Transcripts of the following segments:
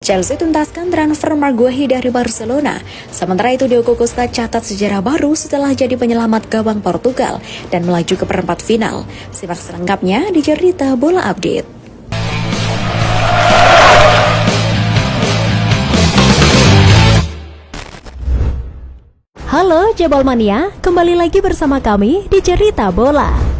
Chelsea tuntaskan transfer Maguire dari Barcelona. Sementara itu Diogo Costa catat sejarah baru setelah jadi penyelamat gawang Portugal dan melaju ke perempat final. Simak selengkapnya di Cerita Bola Update. Halo Jebol Mania, kembali lagi bersama kami di Cerita Bola.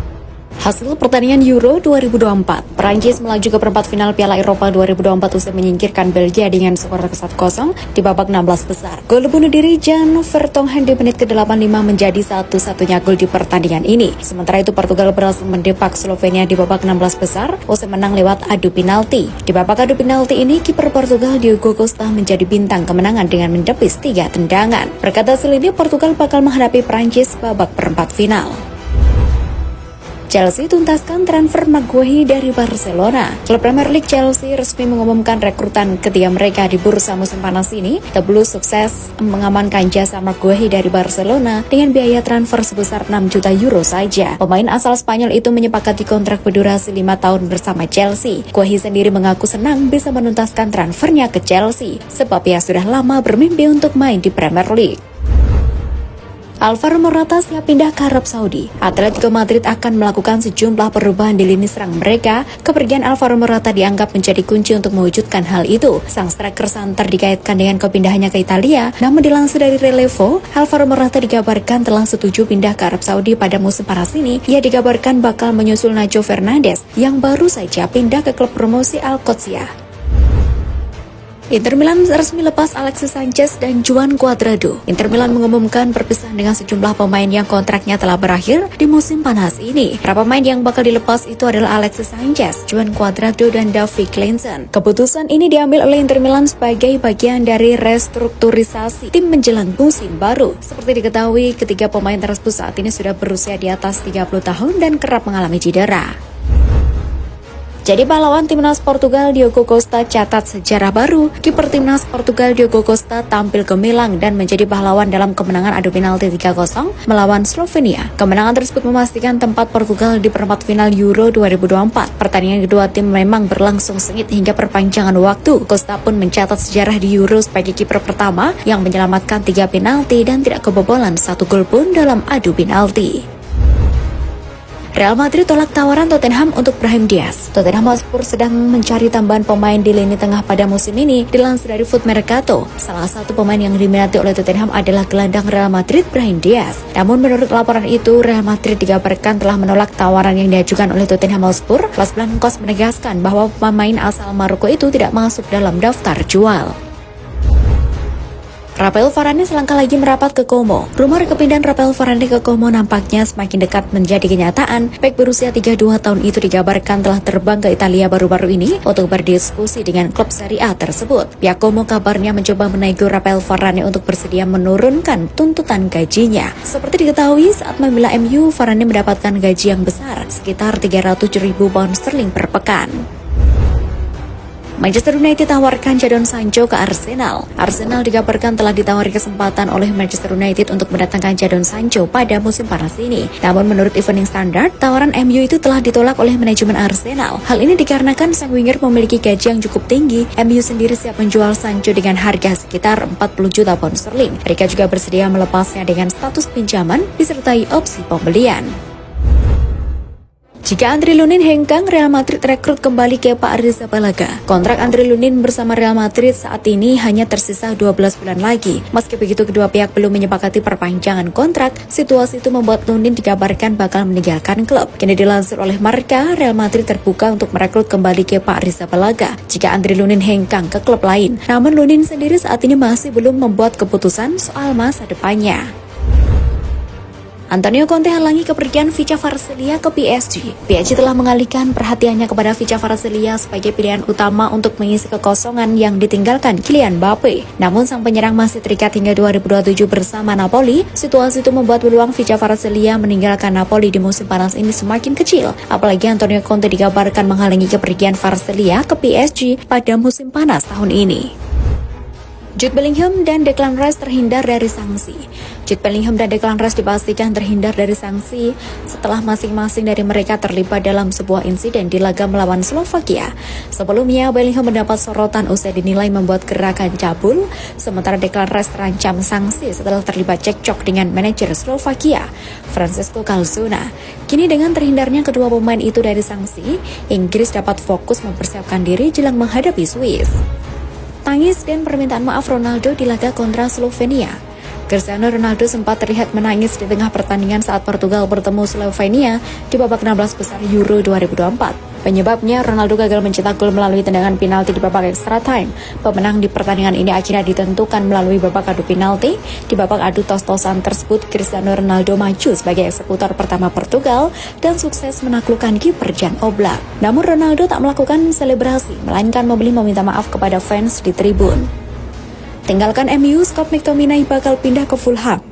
Hasil pertandingan Euro 2024, Prancis melaju ke perempat final Piala Eropa 2024 usai menyingkirkan Belgia dengan skor 1-0 di babak 16 besar. Gol bunuh diri Jan Vertonghen di menit ke-85 menjadi satu-satunya gol di pertandingan ini. Sementara itu Portugal berhasil mendepak Slovenia di babak 16 besar usai menang lewat adu penalti. Di babak adu penalti ini, kiper Portugal Diogo Costa menjadi bintang kemenangan dengan menepis 3 tendangan. Berkat hasil ini, Portugal bakal menghadapi Prancis babak perempat final. Chelsea tuntaskan transfer Maguire dari Barcelona. Klub Premier League Chelsea resmi mengumumkan rekrutan ketiga mereka di bursa musim panas ini. The Blues sukses mengamankan jasa Maguire dari Barcelona dengan biaya transfer sebesar 6 juta euro saja. Pemain asal Spanyol itu menyepakati kontrak berdurasi 5 tahun bersama Chelsea. Maguire sendiri mengaku senang bisa menuntaskan transfernya ke Chelsea, sebab ia sudah lama bermimpi untuk main di Premier League. Alvaro Morata siap pindah ke Arab Saudi. Atletico Madrid akan melakukan sejumlah perubahan di lini serang mereka. Kepergian Alvaro Morata dianggap menjadi kunci untuk mewujudkan hal itu. Sang striker santer dikaitkan dengan kepindahannya ke Italia. Namun dilansir dari Relevo, Alvaro Morata dikabarkan telah setuju pindah ke Arab Saudi pada musim panas ini. Ia dikabarkan bakal menyusul Nacho Fernandes yang baru saja pindah ke klub promosi Alcocia. Inter Milan resmi lepas Alexis Sanchez dan Juan Cuadrado. Inter Milan mengumumkan perpisahan dengan sejumlah pemain yang kontraknya telah berakhir di musim panas ini. Para pemain yang bakal dilepas itu adalah Alexis Sanchez, Juan Cuadrado, dan Davy Klaassen. Keputusan ini diambil oleh Inter Milan sebagai bagian dari restrukturisasi tim menjelang musim baru. Seperti diketahui, ketiga pemain tersebut saat ini sudah berusia di atas 30 tahun dan kerap mengalami cedera. Jadi pahlawan timnas Portugal Diogo Costa catat sejarah baru. Kiper timnas Portugal Diogo Costa tampil gemilang dan menjadi pahlawan dalam kemenangan adu penalti 3-0 melawan Slovenia. Kemenangan tersebut memastikan tempat Portugal di perempat final Euro 2024. Pertandingan kedua tim memang berlangsung sengit hingga perpanjangan waktu. Costa pun mencatat sejarah di Euro sebagai kiper pertama yang menyelamatkan 3 penalti dan tidak kebobolan 1 gol pun dalam adu penalti. Real Madrid tolak tawaran Tottenham untuk Brahim Diaz. Tottenham Hotspur sedang mencari tambahan pemain di lini tengah pada musim ini. Dilansir dari Foot Mercato, salah satu pemain yang diminati oleh Tottenham adalah gelandang Real Madrid Brahim Diaz. Namun menurut laporan itu, Real Madrid dikabarkan telah menolak tawaran yang diajukan oleh Tottenham Hotspur. Las Blancos menegaskan bahwa pemain asal Maroko itu tidak masuk dalam daftar jual. Rafael Varane selangkah lagi merapat ke Como. Rumor kepindahan Rafael Varane ke Como nampaknya semakin dekat menjadi kenyataan. Bek berusia 32 tahun itu dikabarkan telah terbang ke Italia baru-baru ini untuk berdiskusi dengan klub Serie A tersebut. Pihak Como kabarnya mencoba menego Rafael Varane untuk bersedia menurunkan tuntutan gajinya. Seperti diketahui, saat membela MU, Varane mendapatkan gaji yang besar, sekitar 300.000 pound sterling per pekan. Manchester United tawarkan Jadon Sancho ke Arsenal. Arsenal dikabarkan telah ditawari kesempatan oleh Manchester United untuk mendatangkan Jadon Sancho pada musim panas ini. Namun menurut Evening Standard, tawaran MU itu telah ditolak oleh manajemen Arsenal. Hal ini dikarenakan sang winger memiliki gaji yang cukup tinggi. MU sendiri siap menjual Sancho dengan harga sekitar 40 juta pound sterling. Mereka juga bersedia melepasnya dengan status pinjaman disertai opsi pembelian. Jika Andre Lunin hengkang, Real Madrid rekrut kembali Kepa Arrizabalaga. Kontrak Andre Lunin bersama Real Madrid saat ini hanya tersisa 12 bulan lagi. Meski begitu, kedua pihak belum menyepakati perpanjangan kontrak. Situasi itu membuat Lunin dikabarkan bakal meninggalkan klub. Kini dilansir oleh Marca, Real Madrid terbuka untuk merekrut kembali Kepa Arrizabalaga jika Andre Lunin hengkang ke klub lain. Namun Lunin sendiri saat ini masih belum membuat keputusan soal masa depannya. Antonio Conte halangi kepergian Vicha Varsevia ke PSG. PSG telah mengalihkan perhatiannya kepada Vicha Varsevia sebagai pilihan utama untuk mengisi kekosongan yang ditinggalkan Kylian Mbappe. Namun sang penyerang masih terikat hingga 2027 bersama Napoli. Situasi itu membuat peluang Vicha Varsevia meninggalkan Napoli di musim panas ini semakin kecil. Apalagi Antonio Conte dikabarkan menghalangi kepergian Varsevia ke PSG pada musim panas tahun ini. Jude Bellingham dan Declan Rice terhindar dari sanksi. Jude Bellingham dan Declan Rice dipastikan terhindar dari sanksi setelah masing-masing dari mereka terlibat dalam sebuah insiden di laga melawan Slovakia. Sebelumnya, Bellingham mendapat sorotan usai dinilai membuat gerakan cabul, sementara Declan Rice terancam sanksi setelah terlibat cekcok dengan manajer Slovakia, Francesco Calzona. Kini dengan terhindarnya kedua pemain itu dari sanksi, Inggris dapat fokus mempersiapkan diri jelang menghadapi Swiss. Tangis dan permintaan maaf Ronaldo di laga kontra Slovenia. Cristiano Ronaldo sempat terlihat menangis di tengah pertandingan saat Portugal bertemu Slovenia di babak 16 besar Euro 2024. Penyebabnya, Ronaldo gagal mencetak gol melalui tendangan penalti di babak extra time. Pemenang di pertandingan ini akhirnya ditentukan melalui babak adu penalti. Di babak adu tos-tosan tersebut, Cristiano Ronaldo maju sebagai eksekutor pertama Portugal dan sukses menaklukkan kiper Jan Oblak. Namun Ronaldo tak melakukan selebrasi, melainkan memilih meminta maaf kepada fans di tribun. Tinggalkan MU, Scott McTominay bakal pindah ke Fulham.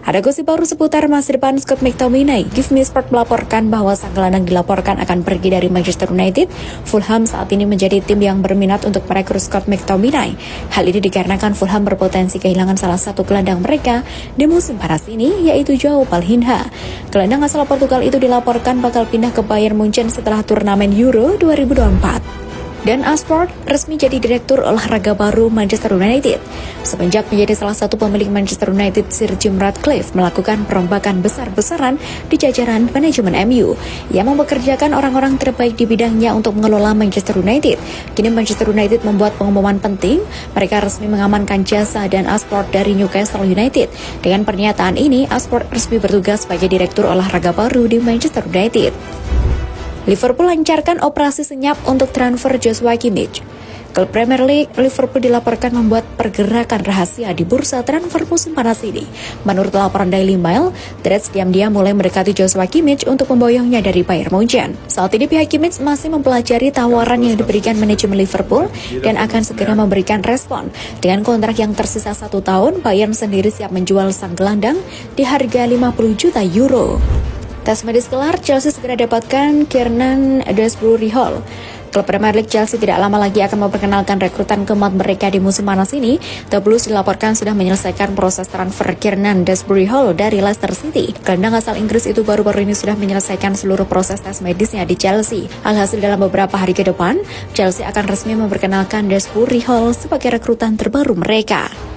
Ada gosip baru seputar masa depan Scott McTominay. Give Me Sport melaporkan bahwa sang gelandang dilaporkan akan pergi dari Manchester United. Fulham saat ini menjadi tim yang berminat untuk merekrut Scott McTominay. Hal ini dikarenakan Fulham berpotensi kehilangan salah satu gelandang mereka di musim panas ini, yaitu João Palhinha. Gelandang asal Portugal itu dilaporkan bakal pindah ke Bayern Munchen setelah turnamen Euro 2024. Dan Asport resmi jadi direktur olahraga baru Manchester United. Semenjak menjadi salah satu pemilik Manchester United, Sir Jim Ratcliffe melakukan perombakan besar-besaran di jajaran manajemen MU. Ia mempekerjakan orang-orang terbaik di bidangnya untuk mengelola Manchester United. Kini Manchester United membuat pengumuman penting. Mereka resmi mengamankan jasa dan Asport dari Newcastle United. Dengan pernyataan ini, Asport resmi bertugas sebagai direktur olahraga baru di Manchester United. Liverpool lancarkan operasi senyap untuk transfer Joshua Kimmich. Klub Premier League, Liverpool dilaporkan membuat pergerakan rahasia di bursa transfer musim panas ini. Menurut laporan Daily Mail, The Reds diam-diam mulai mendekati Joshua Kimmich untuk memboyongnya dari Bayern Munchen. Saat ini pihak Kimmich masih mempelajari tawaran yang diberikan manajemen Liverpool dan akan segera memberikan respon. Dengan kontrak yang tersisa 1 tahun, Bayern sendiri siap menjual sang gelandang di harga 50 juta euro. Tes medis kelar, Chelsea segera dapatkan Kiernan Dewsbury Hall. Klub Premier League Chelsea tidak lama lagi akan memperkenalkan rekrutan keempat mereka di musim panas ini. The Blues dilaporkan sudah menyelesaikan proses transfer Kiernan Dewsbury Hall dari Leicester City. Gelandang asal Inggris itu baru-baru ini sudah menyelesaikan seluruh proses tes medisnya di Chelsea. Alhasil dalam beberapa hari ke depan, Chelsea akan resmi memperkenalkan Dewsbury Hall sebagai rekrutan terbaru mereka.